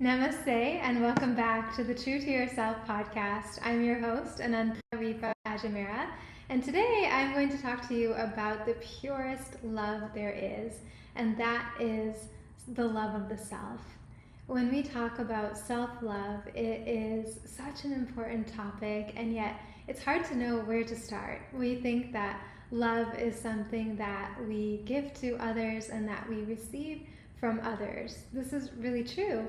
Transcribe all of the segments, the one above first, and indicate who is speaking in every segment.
Speaker 1: Namaste and welcome back to the True to Yourself podcast. I'm your host, Ananta Ripa Ajmera, and today I'm going to talk to you about the purest love there is, and that is the love of the self. When we talk about self-love, it is such an important topic, and yet it's hard to know where to start. We think that love is something that we give to others and that we receive from others. This is really true.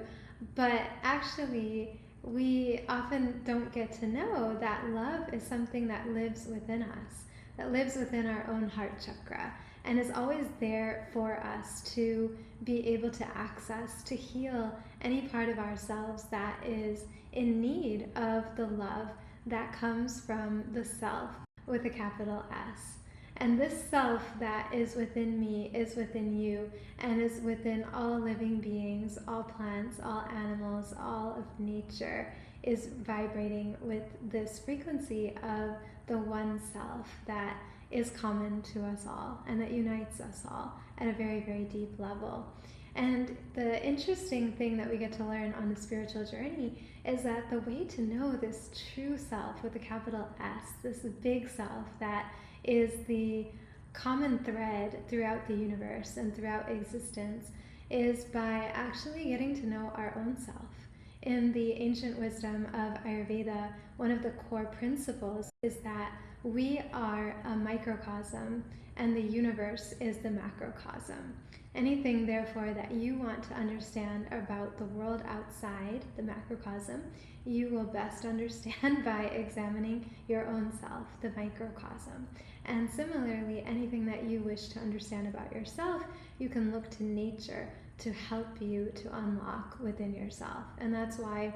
Speaker 1: But actually, we often don't get to know that love is something that lives within us, that lives within our own heart chakra, and is always there for us to be able to access, to heal any part of ourselves that is in need of the love that comes from the self with a capital S. And this self that is within me is within you and is within all living beings, all plants, all animals, all of nature is vibrating with this frequency of the one self that is common to us all and that unites us all at a very, very deep level. And the interesting thing that we get to learn on the spiritual journey is that the way to know this true self with a capital S, this big self that is the common thread throughout the universe and throughout existence, is by actually getting to know our own self. In the ancient wisdom of Ayurveda, one of the core principles is that we are a microcosm and the universe is the macrocosm. Anything, therefore, that you want to understand about the world outside the macrocosm, you will best understand by examining your own self, the microcosm. And similarly, anything that you wish to understand about yourself, you can look to nature to help you to unlock within yourself. And that's why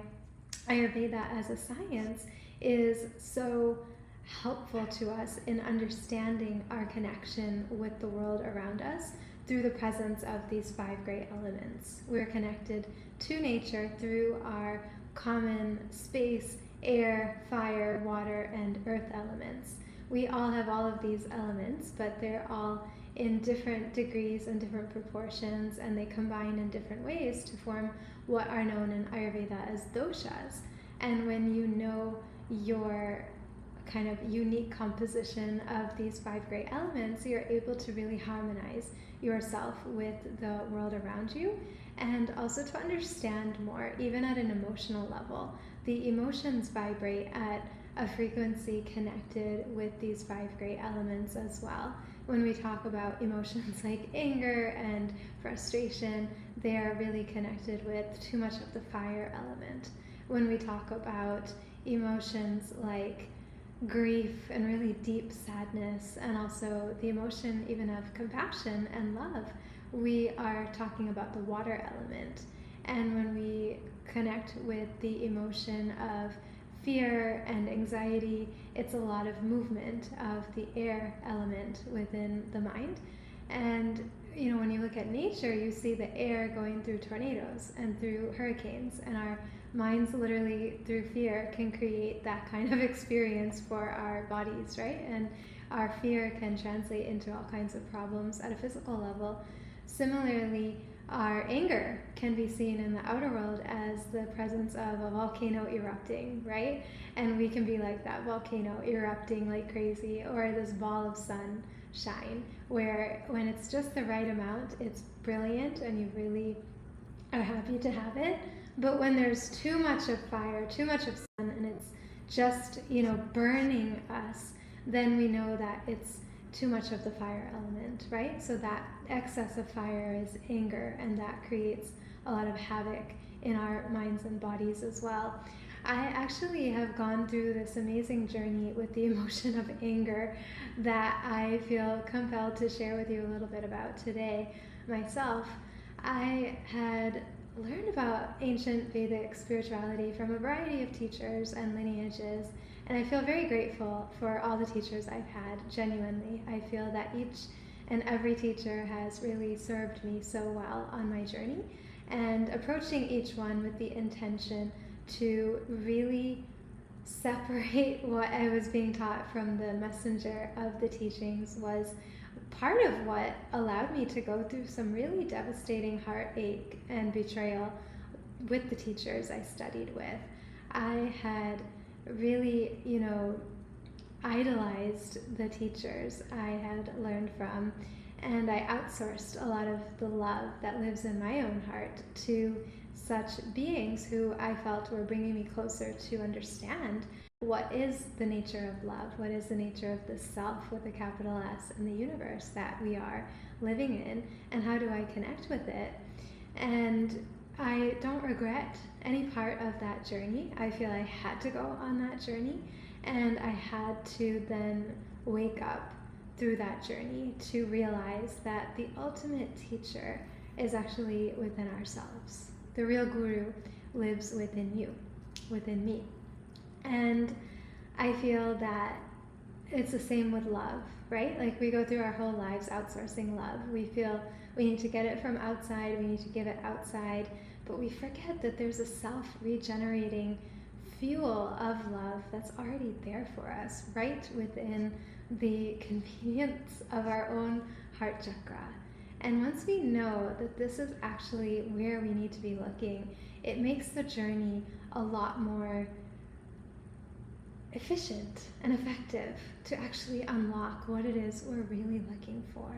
Speaker 1: Ayurveda as a science is so helpful to us in understanding our connection with the world around us through the presence of these 5 great elements. We're connected to nature through our common space, air, fire, water, and earth elements. We all have all of these elements, but they're all in different degrees and different proportions, and they combine in different ways to form what are known in Ayurveda as doshas. And when you know your kind of unique composition of these 5 great elements, you're able to really harmonize yourself with the world around you, and also to understand more, even at an emotional level. The emotions vibrate at a frequency connected with these 5 great elements as well. When we talk about emotions like anger and frustration, they are really connected with too much of the fire element. When we talk about emotions like grief and really deep sadness, and also the emotion even of compassion and love, we are talking about the water element. And when we connect with the emotion of fear and anxiety, it's a lot of movement of the air element within the mind. And when you look at nature, you see the air going through tornadoes and through hurricanes, and our minds literally through fear can create that kind of experience for our bodies, right? And our fear can translate into all kinds of problems at a physical level. Similarly, our anger can be seen in the outer world as the presence of a volcano erupting, right? And we can be like that volcano erupting like crazy, or this ball of sunshine, where when it's just the right amount, it's brilliant and you really are happy to have it. But when there's too much of fire, too much of sun, and it's just, burning us, then we know that it's too much of the fire element, right? So that excess of fire is anger, and that creates a lot of havoc in our minds and bodies as well. I actually have gone through this amazing journey with the emotion of anger that I feel compelled to share with you a little bit about today myself. I had learned about ancient Vedic spirituality from a variety of teachers and lineages, and I feel very grateful for all the teachers I've had, genuinely. I feel that each and every teacher has really served me so well on my journey, and approaching each one with the intention to really separate what I was being taught from the messenger of the teachings was part of what allowed me to go through some really devastating heartache and betrayal with the teachers I studied with, I had really, idolized the teachers I had learned from, and I outsourced a lot of the love that lives in my own heart to such beings who I felt were bringing me closer to understand what is the nature of love, what is the nature of the self with a capital S in the universe that we are living in, and how do I connect with it. And I don't regret any part of that journey. I feel I had to go on that journey, and I had to then wake up through that journey to realize that the ultimate teacher is actually within ourselves. The real guru lives within you, within me. And I feel that it's the same with love, right? Like, we go through our whole lives outsourcing love. We feel we need to get it from outside, we need to give it outside, but we forget that there's a self-regenerating fuel of love that's already there for us, right within the convenience of our own heart chakra. And once we know that this is actually where we need to be looking, it makes the journey a lot more efficient and effective to actually unlock what it is we're really looking for.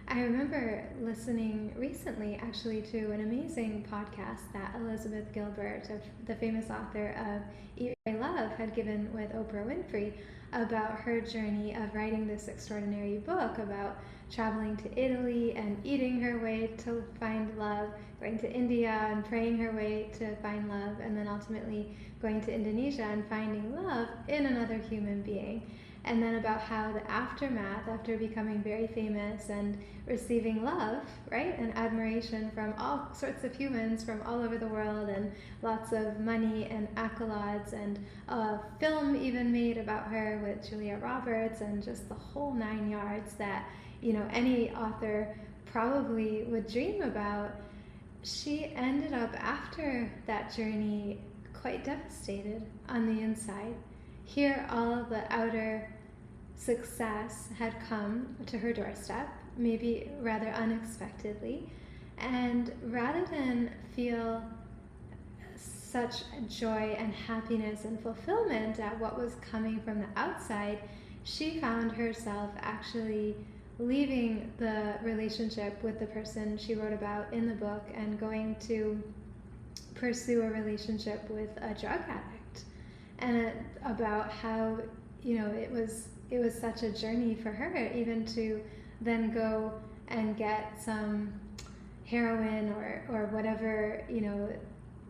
Speaker 1: I remember listening recently actually to an amazing podcast that Elizabeth Gilbert, the famous author of Eat, Pray, Love, had given with Oprah Winfrey about her journey of writing this extraordinary book about traveling to Italy and eating her way to find love, going to India and praying her way to find love, and then ultimately going to Indonesia and finding love in another human being. And then about how the aftermath, after becoming very famous and receiving love, right, and admiration from all sorts of humans from all over the world, and lots of money and accolades, and a film even made about her with Julia Roberts, and just the whole 9 yards that, any author probably would dream about, she ended up, after that journey, quite devastated on the inside. Here, all of the outer success had come to her doorstep, maybe rather unexpectedly, and rather than feel such joy and happiness and fulfillment at what was coming from the outside, she found herself actually leaving the relationship with the person she wrote about in the book and going to pursue a relationship with a drug addict. And about how, it was such a journey for her even to then go and get some heroin or whatever,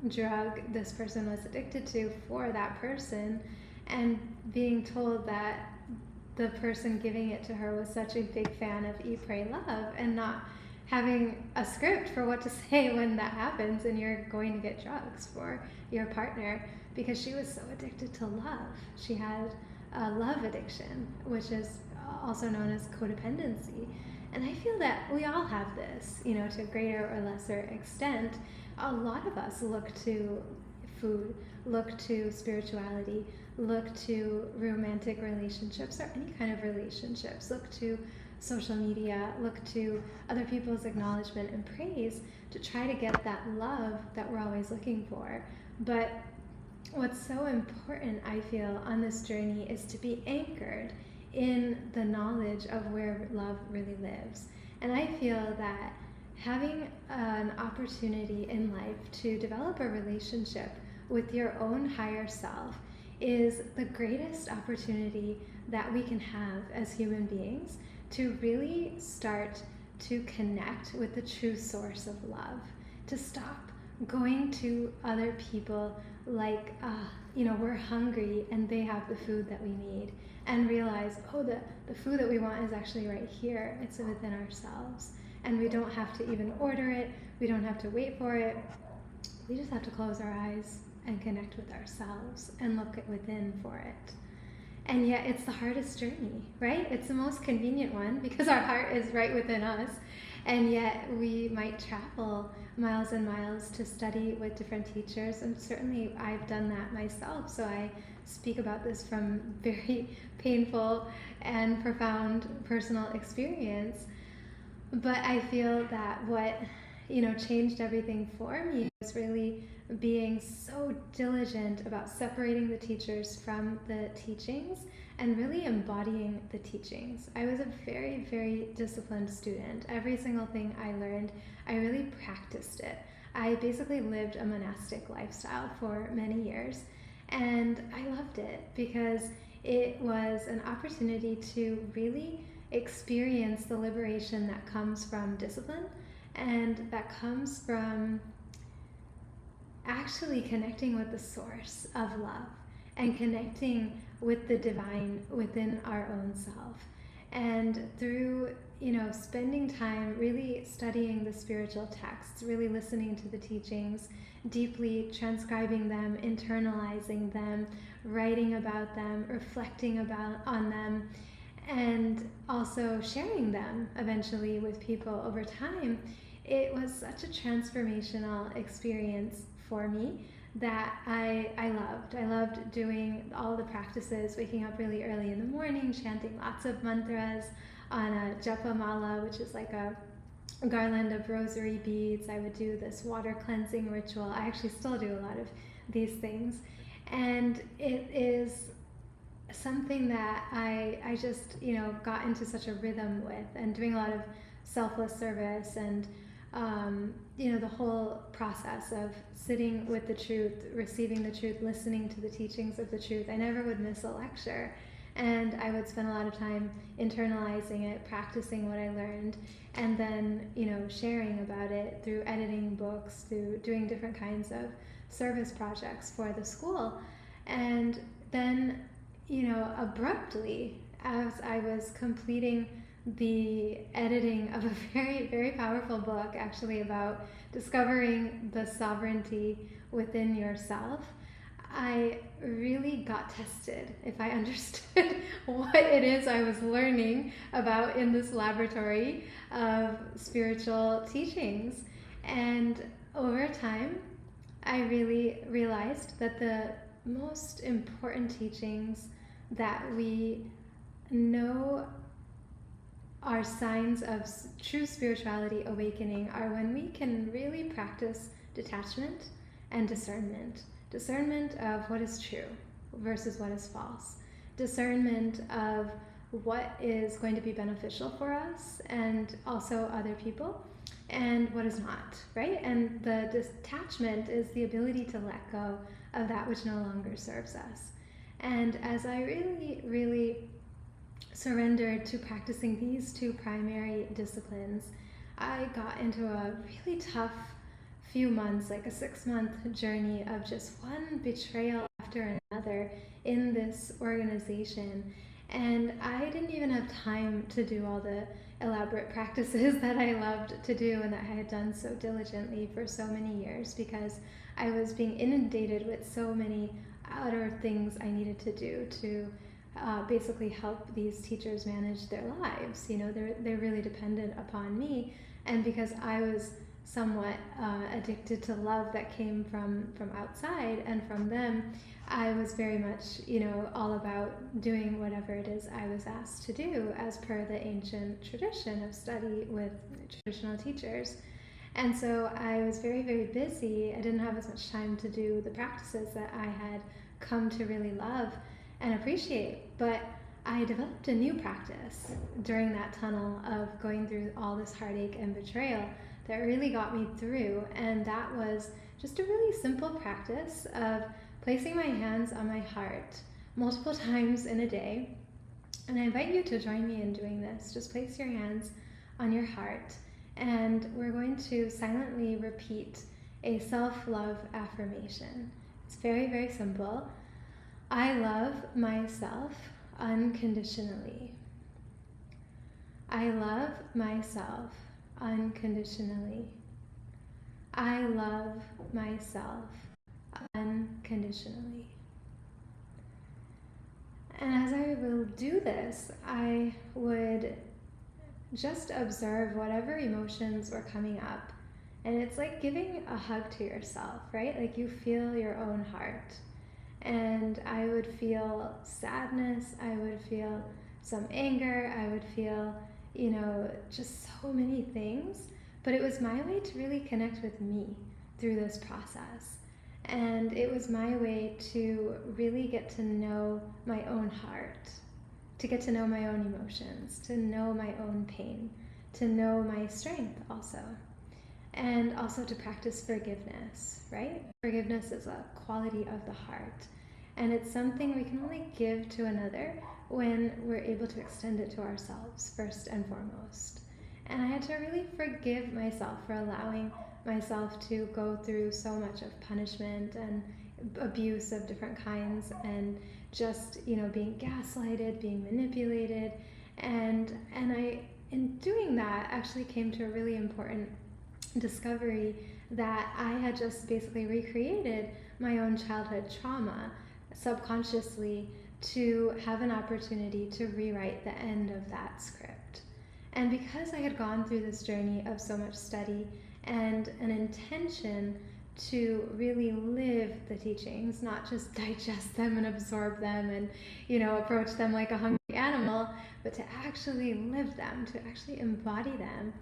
Speaker 1: drug this person was addicted to for that person, and being told that the person giving it to her was such a big fan of Eat, Pray, Love, and not having a script for what to say when that happens and you're going to get drugs for your partner, because she was so addicted to love. She had a love addiction, which is also known as codependency. And I feel that we all have this, to a greater or lesser extent. A lot of us look to food, look to spirituality, look to romantic relationships or any kind of relationships, look to social media, look to other people's acknowledgement and praise to try to get that love that we're always looking for. But what's so important, I feel, on this journey is to be anchored in the knowledge of where love really lives. And I feel that having an opportunity in life to develop a relationship with your own higher self is the greatest opportunity that we can have as human beings to really start to connect with the true source of love, to stop going to other people like, we're hungry and they have the food that we need, and realize, the food that we want is actually right here. It's within ourselves. And we don't have to even order it. We don't have to wait for it. We just have to close our eyes and connect with ourselves and look within for it. And yet it's the hardest journey, right? It's the most convenient one because our heart is right within us. And yet we might travel miles and miles to study with different teachers. And certainly I've done that myself. So I speak about this from very painful and profound personal experience. But I feel that what, changed everything for me was really being so diligent about separating the teachers from the teachings and really embodying the teachings. I was a very, very disciplined student. Every single thing I learned, I really practiced it. I basically lived a monastic lifestyle for many years, and I loved it because it was an opportunity to really experience the liberation that comes from discipline and that comes from actually connecting with the source of love and connecting with the divine within our own self. And through, spending time really studying the spiritual texts, really listening to the teachings, deeply transcribing them, internalizing them, writing about them, reflecting on them, and also sharing them eventually with people over time, it was such a transformational experience for me that I loved. I loved doing all the practices, waking up really early in the morning, chanting lots of mantras on a japa mala, which is like a garland of rosary beads. I would do this water cleansing ritual. I actually still do a lot of these things. And it is something that I just, got into such a rhythm with, and doing a lot of selfless service and, the whole process of sitting with the truth, receiving the truth, listening to the teachings of the truth. I never would miss a lecture. And I would spend a lot of time internalizing it, practicing what I learned, and then, sharing about it through editing books, through doing different kinds of service projects for the school. And then, abruptly, as I was completing the editing of a very, very powerful book, actually about discovering the sovereignty within yourself, I really got tested if I understood what it is I was learning about in this laboratory of spiritual teachings. And over time, I really realized that the most important teachings that we know are signs of true spirituality awakening are when we can really practice detachment and discernment. Discernment of what is true versus what is false. Discernment of what is going to be beneficial for us and also other people, and what is not, right? And the detachment is the ability to let go of that which no longer serves us. And as I really, really surrendered to practicing these two primary disciplines, I got into a really tough few months, like a 6-month journey of just one betrayal after another in this organization. And I didn't even have time to do all the elaborate practices that I loved to do and that I had done so diligently for so many years, because I was being inundated with so many outer things I needed to do to basically help these teachers manage their lives. They're really dependent upon me, and because I was somewhat addicted to love that came from outside and from them, I was very much, all about doing whatever it is I was asked to do as per the ancient tradition of study with traditional teachers. And so I was very, very busy. I didn't have as much time to do the practices that I had come to really love and appreciate. But I developed a new practice during that tunnel of going through all this heartache and betrayal that really got me through. And that was just a really simple practice of placing my hands on my heart multiple times in a day. And I invite you to join me in doing this. Just place your hands on your heart, and we're going to silently repeat a self-love affirmation. It's very, very simple. I love myself unconditionally. I love myself unconditionally. I love myself unconditionally. And as I will do this, I would just observe whatever emotions were coming up. And it's like giving a hug to yourself, right? Like you feel your own heart. And I would feel sadness, I would feel some anger, I would feel, just so many things But it was my way to really connect with me through this process. And it was my way to really get to know my own heart, to get to know my own emotions, to know my own pain, to know my strength also. And also to practice forgiveness, right? Forgiveness is a quality of the heart. And it's something we can only give to another when we're able to extend it to ourselves first and foremost. And I had to really forgive myself for allowing myself to go through so much of punishment and abuse of different kinds, and just, being gaslighted, being manipulated. And I, in doing that, actually came to a really important discovery that I had just basically recreated my own childhood trauma subconsciously to have an opportunity to rewrite the end of that script. And because I had gone through this journey of so much study and an intention to really live the teachings, not just digest them and absorb them and, approach them like a hungry animal, but to actually live them, to actually embody them,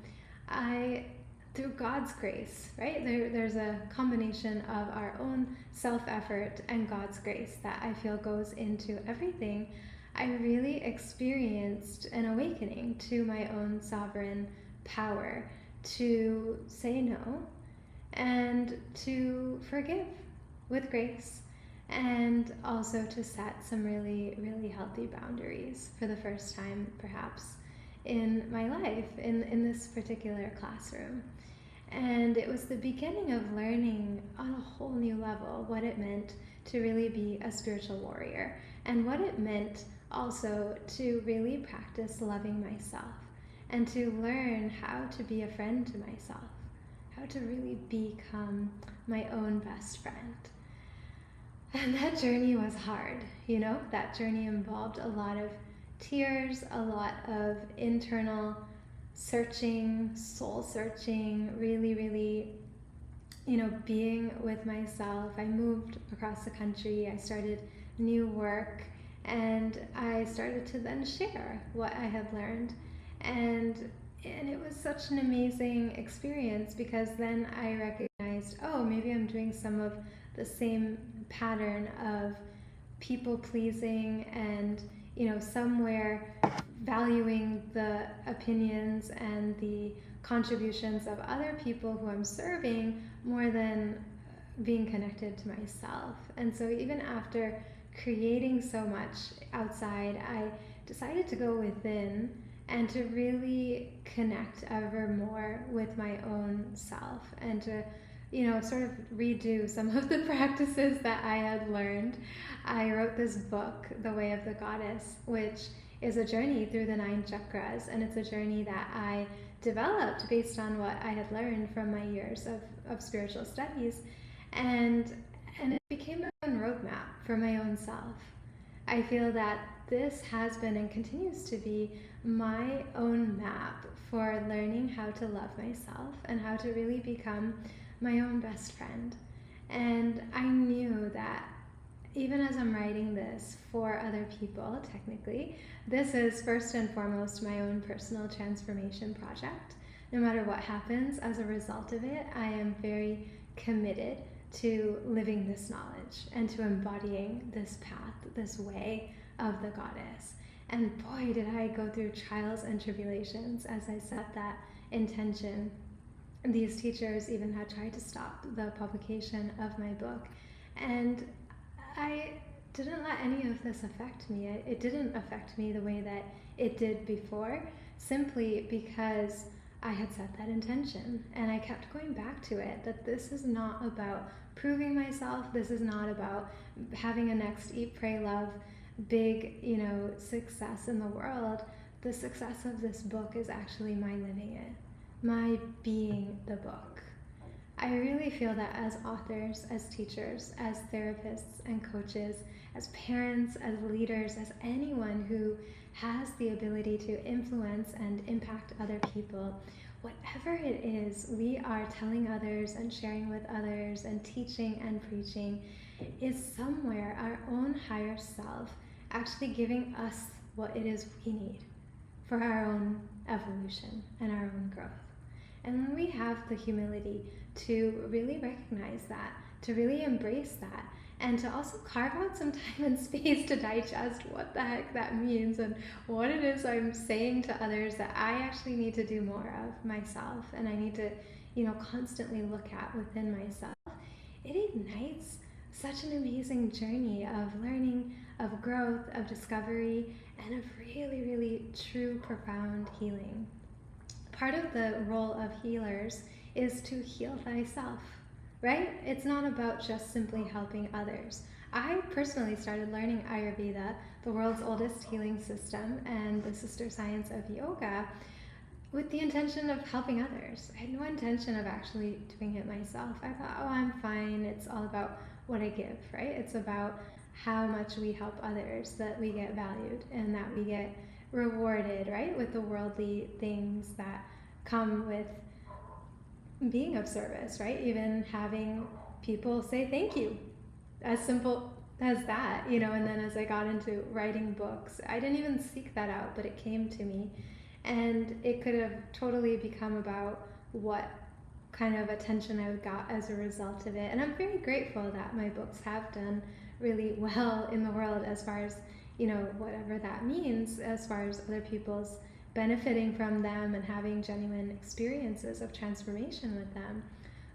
Speaker 1: through God's grace, right? There's a combination of our own self-effort and God's grace that I feel goes into everything. I really experienced an awakening to my own sovereign power to say no and to forgive with grace, and also to set some really, really healthy boundaries for the first time, perhaps, in my life, in this particular classroom. And it was the beginning of learning on a whole new level what it meant to really be a spiritual warrior, and what it meant also to really practice loving myself, and to learn how to be a friend to myself, how to really become my own best friend. And that journey was hard, that journey involved a lot of tears, a lot of internal searching, soul searching, really, really, being with myself. I moved across the country, I started new work, and I started to then share what I had learned. And it was such an amazing experience, because then I recognized, oh, maybe I'm doing some of the same pattern of people pleasing and, somewhere valuing the opinions and the contributions of other people who I'm serving more than being connected to myself. And so even after creating so much outside, I decided to go within and to really connect ever more with my own self, and to sort of redo some of the practices that I had learned. I wrote this book, The Way of the Goddess, which is a journey through the 9 chakras, and it's a journey that I developed based on what I had learned from my years of spiritual studies, and it became my own roadmap for my own self. I feel that this has been and continues to be my own map for learning how to love myself and how to really become my own best friend. And I knew that even as I'm writing this for other people, technically, this is first and foremost my own personal transformation project. No matter what happens as a result of it, I am very committed to living this knowledge and to embodying this path, this way of the goddess. And boy, did I go through trials and tribulations as I set that intention. These teachers even had tried to stop the publication of my book, and I didn't let any of this affect me. It didn't affect me the way that it did before, simply because I had set that intention, and I kept going back to it, that this is not about proving myself, this is not about having a next Eat, Pray, Love big, success in the world. The success of this book is actually my living it, my being the book. I really feel that as authors, as teachers, as therapists and coaches, as parents, as leaders, as anyone who has the ability to influence and impact other people, whatever it is we are telling others and sharing with others and teaching and preaching is somewhere our own higher self actually giving us what it is we need for our own evolution and our own growth. And when we have the humility to really recognize that, to really embrace that, and to also carve out some time and space to digest what the heck that means and what it is I'm saying to others that I actually need to do more of myself, and I need to, constantly look at within myself, it ignites such an amazing journey of learning, of growth, of discovery, and of really, really true, profound healing. Part of the role of healers is to heal thyself, right? It's not about just simply helping others. I personally started learning Ayurveda, the world's oldest healing system, and the sister science of yoga, with the intention of helping others. I had no intention of actually doing it myself. I thought, oh, I'm fine. It's all about what I give, right? It's about how much we help others, that we get valued and that we get rewarded, right? With the worldly things that come with being of service, right? Even having people say thank you, as simple as that, and then as I got into writing books, I didn't even seek that out, but it came to me. And it could have totally become about what kind of attention I got as a result of it. And I'm very grateful that my books have done really well in the world, as far as, whatever that means, as far as other people's benefiting from them and having genuine experiences of transformation with them.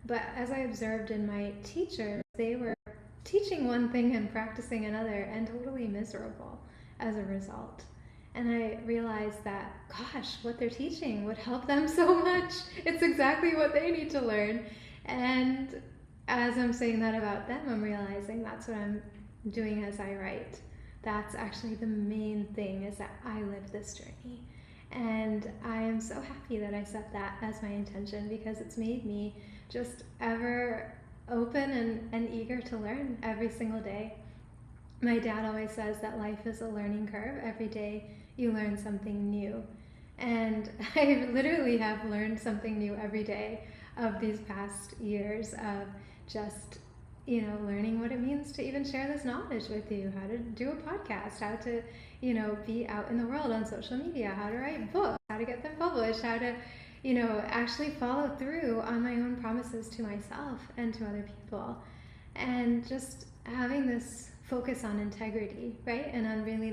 Speaker 1: But as I observed in my teachers, they were teaching one thing and practicing another, and totally miserable as a result. And I realized that, gosh, what they're teaching would help them so much. It's exactly what they need to learn. And as I'm saying that about them, I'm realizing that's what I'm doing as I write. That's actually the main thing, is that I live this journey. And I am so happy that I set that as my intention, because it's made me just ever open and eager to learn every single day. My dad always says that life is a learning curve. Every day you learn something new. And I literally have learned something new every day of these past years of just, learning what it means to even share this knowledge with you, how to do a podcast, how to, be out in the world on social media, how to write books, how to get them published, how to, actually follow through on my own promises to myself and to other people. And just having this focus on integrity, right? And on really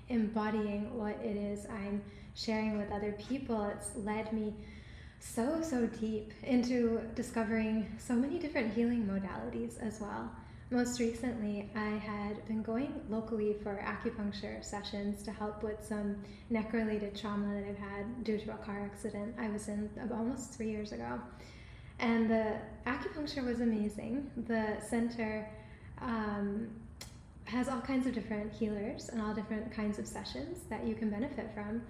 Speaker 1: embodying what it is I'm sharing with other people. It's led me so deep into discovering so many different healing modalities as well. Most recently, I had been going locally for acupuncture sessions to help with some neck-related trauma that I've had due to a car accident I was in almost 3 years ago. And the acupuncture was amazing. The center has all kinds of different healers and all different kinds of sessions that you can benefit from.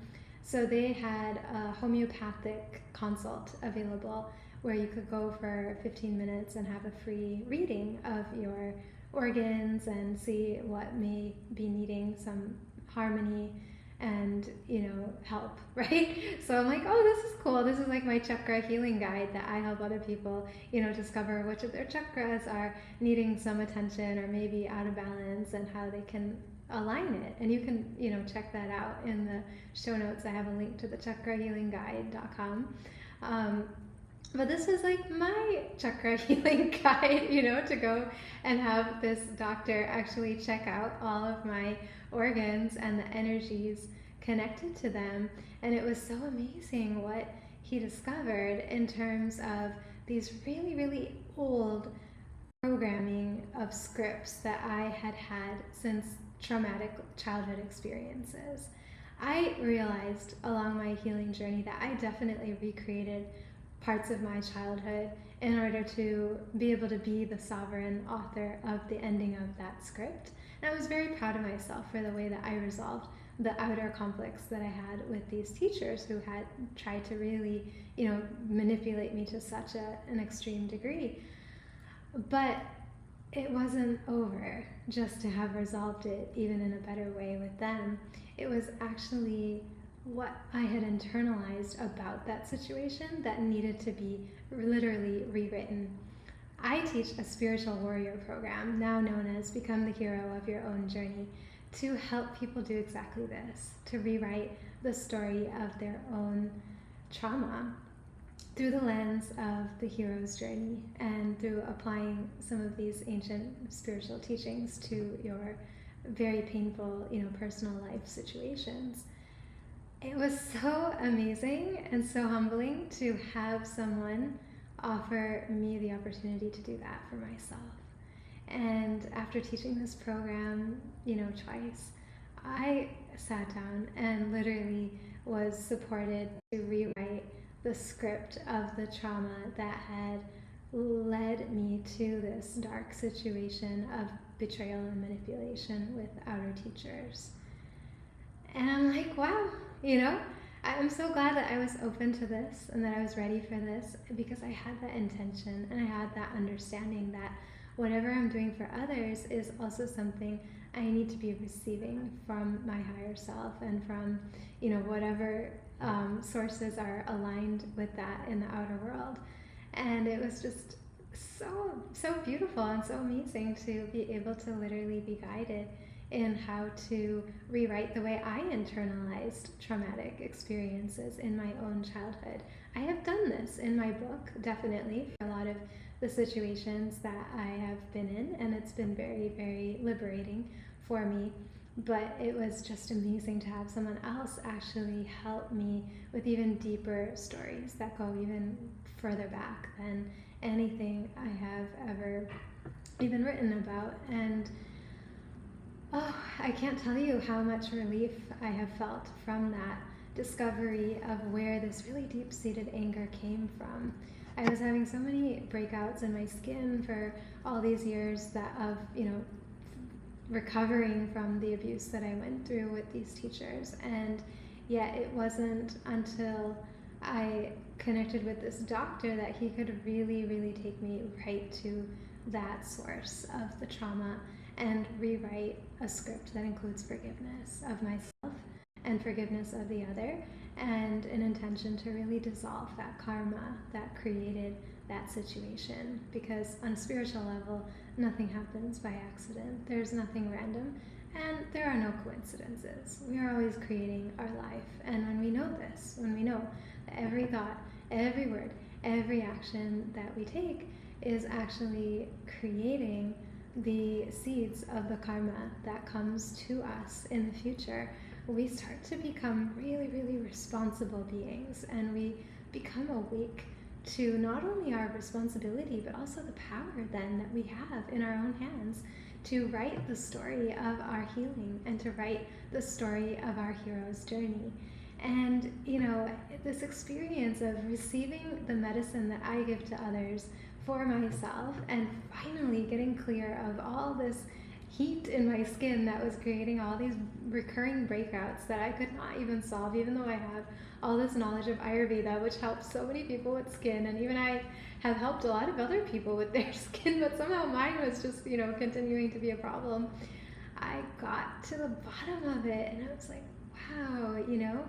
Speaker 1: So they had a homeopathic consult available where you could go for 15 minutes and have a free reading of your organs and see what may be needing some harmony and, help, right? So I'm like, oh, this is cool. This is like my chakra healing guide that I help other people, discover which of their chakras are needing some attention or maybe out of balance, and how they can align it. And you can, check that out in the show notes. I have a link to the chakrahealingguide.com. But this was like my chakra healing guide, to go and have this doctor actually check out all of my organs and the energies connected to them. And it was so amazing what he discovered in terms of these really, really old programming of scripts that I had had since traumatic childhood experiences. I realized along my healing journey that I definitely recreated parts of my childhood in order to be able to be the sovereign author of the ending of that script. And I was very proud of myself for the way that I resolved the outer conflicts that I had with these teachers who had tried to really, manipulate me to such an extreme degree. But it wasn't over just to have resolved it even in a better way with them. It was actually what I had internalized about that situation that needed to be literally rewritten. I teach a spiritual warrior program, now known as Become the Hero of Your Own Journey, to help people do exactly this, to rewrite the story of their own trauma. through the lens of the hero's journey and through applying some of these ancient spiritual teachings to your very painful, personal life situations. It was so amazing and so humbling to have someone offer me the opportunity to do that for myself. And after teaching this program, twice, I sat down and literally was supported to rewrite the script of the trauma that had led me to this dark situation of betrayal and manipulation with outer teachers. And I'm like, wow, I'm so glad that I was open to this and that I was ready for this, because I had that intention and I had that understanding that whatever I'm doing for others is also something I need to be receiving from my higher self and from, whatever sources are aligned with that in the outer world. And it was just so beautiful and so amazing to be able to literally be guided in how to rewrite the way I internalized traumatic experiences in my own childhood. I have done this in my book, definitely, for a lot of the situations that I have been in, and it's been very, very liberating for me. But it was just amazing to have someone else actually help me with even deeper stories that go even further back than anything I have ever even written about. And I can't tell you how much relief I have felt from that discovery of where this really deep-seated anger came from. I was having so many breakouts in my skin for all these years of recovering from the abuse that I went through with these teachers, and yet it wasn't until I connected with this doctor that he could really, really take me right to that source of the trauma and rewrite a script that includes forgiveness of myself and forgiveness of the other, and an intention to really dissolve that karma that created that situation. Because on a spiritual level, nothing happens by accident. There's nothing random, and there are no coincidences. We are always creating our life. And when we know this, when we know that every thought, every word, every action that we take is actually creating the seeds of the karma that comes to us in the future, we start to become really, really responsible beings, and we become awake to not only our responsibility, but also the power then that we have in our own hands to write the story of our healing and to write the story of our hero's journey. And, this experience of receiving the medicine that I give to others for myself and finally getting clear of all this heat in my skin that was creating all these recurring breakouts that I could not even solve, even though I have all this knowledge of Ayurveda, which helps so many people with skin, and even I have helped a lot of other people with their skin, but somehow mine was just, continuing to be a problem. I got to the bottom of it, and I was like, wow,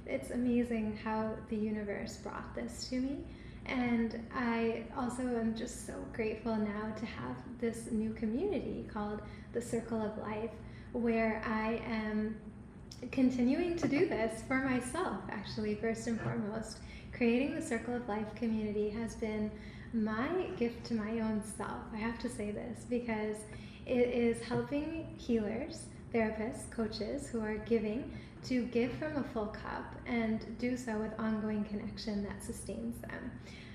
Speaker 1: it's amazing how the universe brought this to me. And I also am just so grateful now to have this new community called the Circle of Life, where I am continuing to do this for myself, actually, first and foremost. Creating the Circle of Life community has been my gift to my own self. I have to say this because it is helping healers, therapists, coaches who are giving to give from a full cup and do so with ongoing connection that sustains them.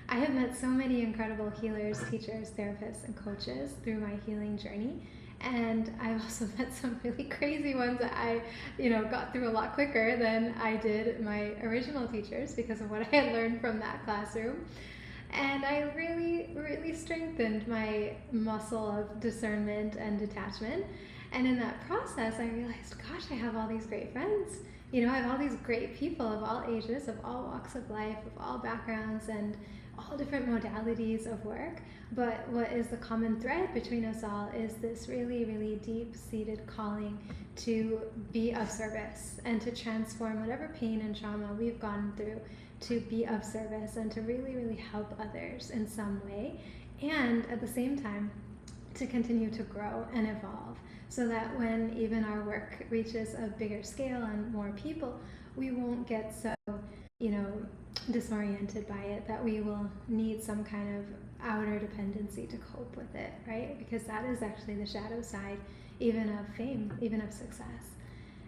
Speaker 1: I have met so many incredible healers, teachers, therapists, and coaches through my healing journey. And I've also met some really crazy ones that I, got through a lot quicker than I did my original teachers because of what I had learned from that classroom. And I really, really strengthened my muscle of discernment and detachment. And in that process, I realized, gosh, I have all these great friends. I have all these great people of all ages, of all walks of life, of all backgrounds, and all different modalities of work. But what is the common thread between us all is this really, really deep-seated calling to be of service and to transform whatever pain and trauma we've gone through, to be of service and to really, really help others in some way. And at the same time, to continue to grow and evolve, so that when even our work reaches a bigger scale and more people, we won't get so disoriented by it, that we will need some kind of outer dependency to cope with it, right? Because that is actually the shadow side, even of fame, even of success.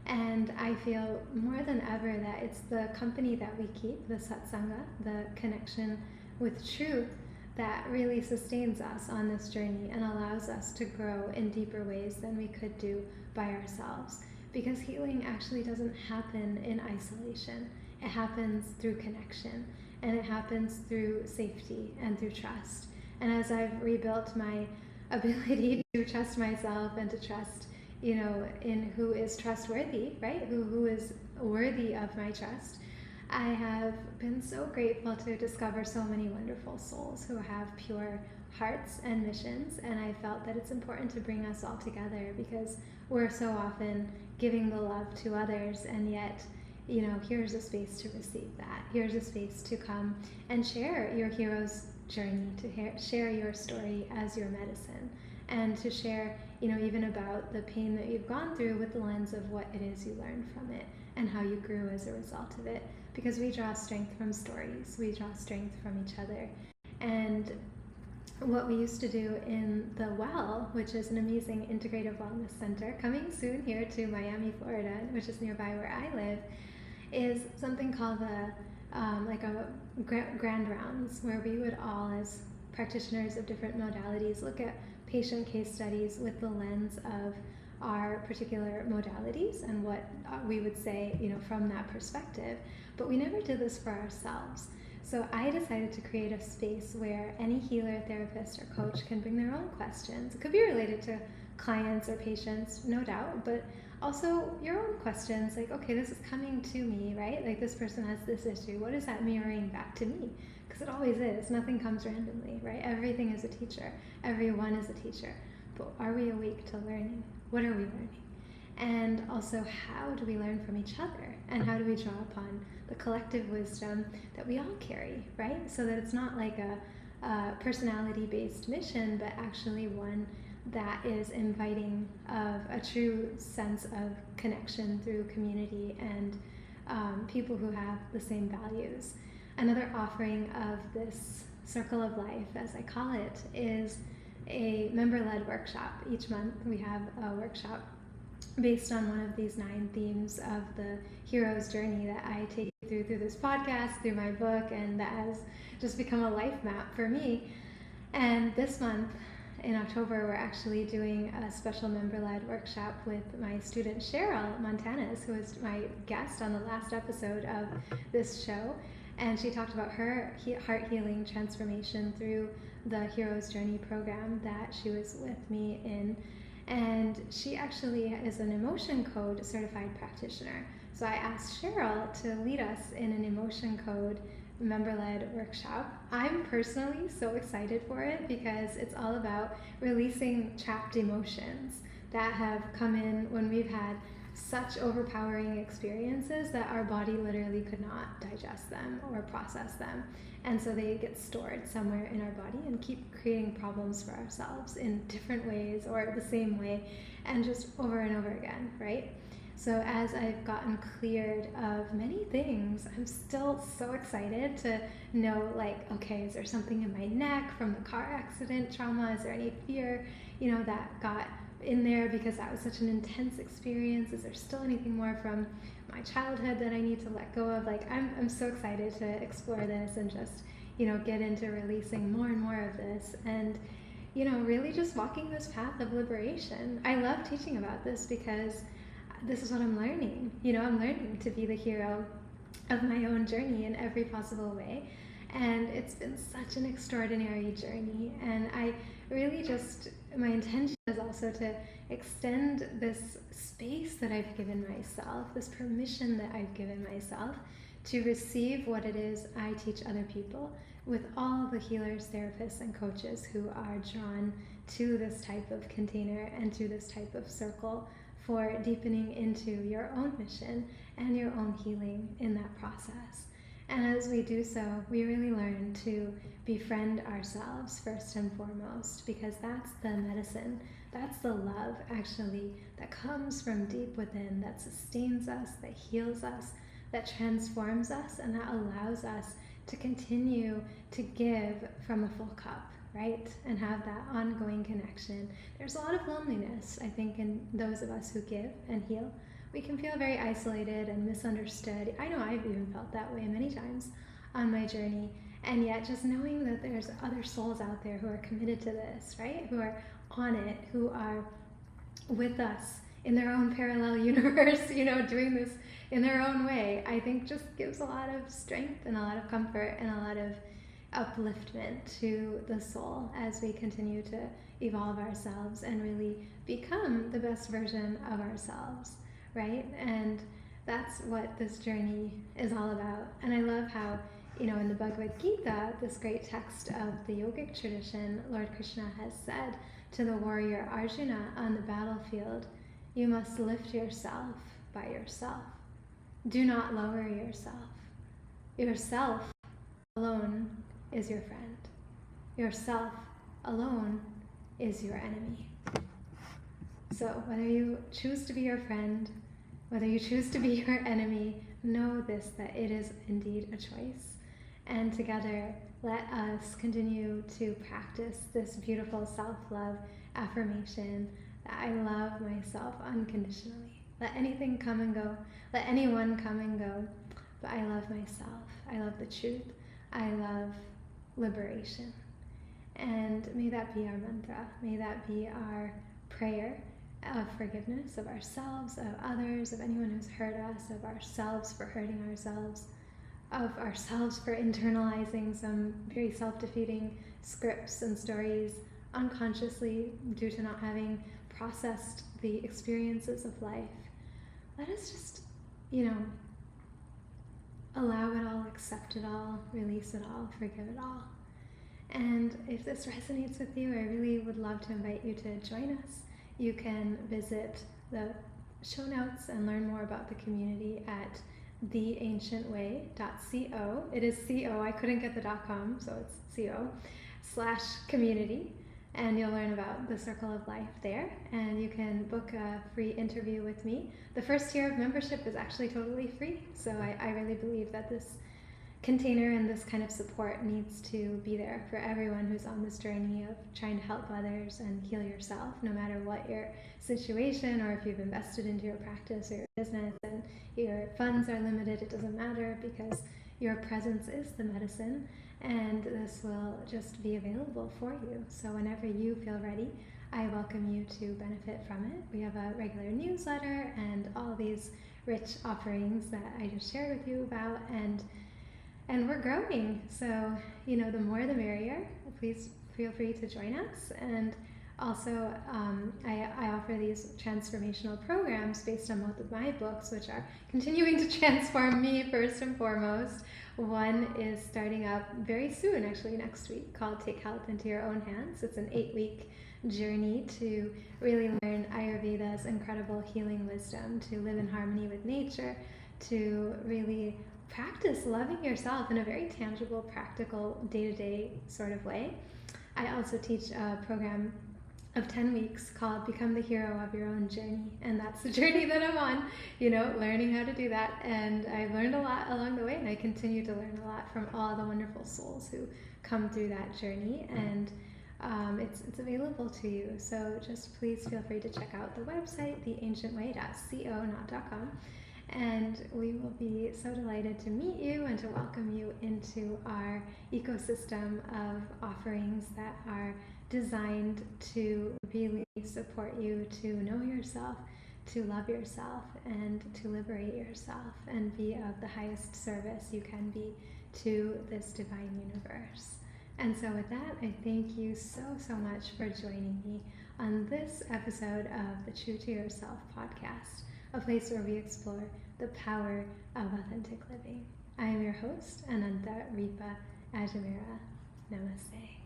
Speaker 1: And I feel more than ever that it's the company that we keep, the satsanga, the connection with truth, that really sustains us on this journey and allows us to grow in deeper ways than we could do by ourselves. Because healing actually doesn't happen in isolation. It happens through connection, and it happens through safety and through trust. And as I've rebuilt my ability to trust myself and to trust, in who is trustworthy, right? Who is worthy of my trust, I have been so grateful to discover so many wonderful souls who have pure hearts and missions. And I felt that it's important to bring us all together, because we're so often giving the love to others, and yet here's a space to receive that. Here's a space to come and share your hero's journey, to share your story as your medicine, and to share, even about the pain that you've gone through with the lens of what it is you learned from it and how you grew as a result of it. Because we draw strength from stories, we draw strength from each other. And what we used to do in the Well, which is an amazing integrative wellness center coming soon here to Miami, Florida, which is nearby where I live, is something called grand rounds, where we would all, as practitioners of different modalities, look at patient case studies with the lens of our particular modalities and what we would say, from that perspective. But we never did this for ourselves. So I decided to create a space where any healer, therapist, or coach can bring their own questions. It could be related to clients or patients, no doubt, but also your own questions, like, okay, this is coming to me, right? Like, this person has this issue. What is that mirroring back to me? Because it always is. Nothing comes randomly, right? Everything is a teacher. Everyone is a teacher. But are we awake to learning? What are we learning? And also, how do we learn from each other? And how do we draw upon the collective wisdom that we all carry, right? So that it's not like a personality-based mission, but actually one that is inviting of a true sense of connection through community and people who have the same values. Another offering of this circle of life, as I call it, is a member-led workshop. Each month we have a workshop based on one of these 9 themes of the hero's journey that I take you through this podcast, through my book, and that has just become a life map for me. And this month, in October, we're actually doing a special member-led workshop with my student Cheryl Montanez, who was my guest on the last episode of this show. And she talked about her heart healing transformation through the Hero's Journey program that she was with me in. And she actually is an emotion code certified practitioner. So I asked Cheryl to lead us in an emotion code member-led workshop. I'm personally so excited for it, because it's all about releasing trapped emotions that have come in when we've had such overpowering experiences that our body literally could not digest them or process them. And so they get stored somewhere in our body and keep creating problems for ourselves in different ways or the same way, and just over and over again, right? So as I've gotten cleared of many things, I'm still so excited to know, like, okay, is there something in my neck from the car accident trauma? Is there any fear, that got in there because that was such an intense experience? Is there still anything more from my childhood that I need to let go of? Like, I'm so excited to explore this and just, get into releasing more and more of this, and, really just walking this path of liberation. I love teaching about this because this is what I'm learning. I'm learning to be the hero of my own journey in every possible way. And it's been such an extraordinary journey. And I really my intention is also to extend this space that I've given myself, this permission that I've given myself to receive what it is I teach other people, with all the healers, therapists, and coaches who are drawn to this type of container and to this type of circle, for deepening into your own mission and your own healing in that process. And as we do so, we really learn to befriend ourselves first and foremost, because that's the medicine, that's the love actually that comes from deep within, that sustains us, that heals us, that transforms us and that allows us to continue to give from a full cup, right? And have that ongoing connection. There's a lot of loneliness, I think, in those of us who give and heal. We can feel very isolated and misunderstood. I know I've even felt that way many times on my journey. And yet just knowing that there's other souls out there who are committed to this, right? Who are on it, who are with us in their own parallel universe, doing this in their own way, I think just gives a lot of strength and a lot of comfort and a lot of upliftment to the soul as we continue to evolve ourselves and really become the best version of ourselves, right? And that's what this journey is all about. And I love how, in the Bhagavad Gita, this great text of the yogic tradition, Lord Krishna has said to the warrior Arjuna on the battlefield, you must lift yourself by yourself. Do not lower yourself. Yourself alone is your friend. Yourself alone is your enemy. So whether you choose to be your friend, whether you choose to be your enemy, know this, that it is indeed a choice. And together, let us continue to practice this beautiful self-love affirmation that I love myself unconditionally. Let anything come and go. Let anyone come and go. But I love myself. I love the truth. I love liberation. And may that be our mantra. May that be our prayer of forgiveness of ourselves, of others, of anyone who's hurt us, of ourselves for hurting ourselves, of ourselves for internalizing some very self-defeating scripts and stories unconsciously due to not having processed the experiences of life. Let us just, allow it all, accept it all, release it all, forgive it all. And if this resonates with you, I really would love to invite you to join us. You can visit the show notes and learn more about the community at theancientway.co. It is co, I couldn't get the .com, so it's co/community. And you'll learn about the Circle of Life there. And you can book a free interview with me. The first year of membership is actually totally free. So I really believe that this container and this kind of support needs to be there for everyone who's on this journey of trying to help others and heal yourself, no matter what your situation, or if you've invested into your practice or your business and your funds are limited, it doesn't matter, because your presence is the medicine, and this will just be available for you. So whenever you feel ready, I welcome you to benefit from it. We have a regular newsletter and all these rich offerings that I just shared with you about, and we're growing. So, the more the merrier. Please feel free to join us. And also, I offer these transformational programs based on both of my books, which are continuing to transform me first and foremost. One is starting up very soon, actually next week, called Take Health into Your Own Hands. It's an 8-week journey to really learn Ayurveda's incredible healing wisdom, to live in harmony with nature, to really practice loving yourself in a very tangible, practical, day-to-day sort of way. I also teach a program of 10 weeks called Become the Hero of Your Own Journey. And that's the journey that I'm on, learning how to do that. And I've learned a lot along the way, and I continue to learn a lot from all the wonderful souls who come through that journey. And it's available to you. So just please feel free to check out the website, theancientway.co, not .com. And we will be so delighted to meet you and to welcome you into our ecosystem of offerings that are designed to really support you to know yourself, to love yourself, and to liberate yourself and be of the highest service you can be to this divine universe. And so with that, I thank you so, so much for joining me on this episode of the True to Yourself podcast, a place where we explore the power of authentic living. I am your host, Ananta Ripa Ajmera. Namaste.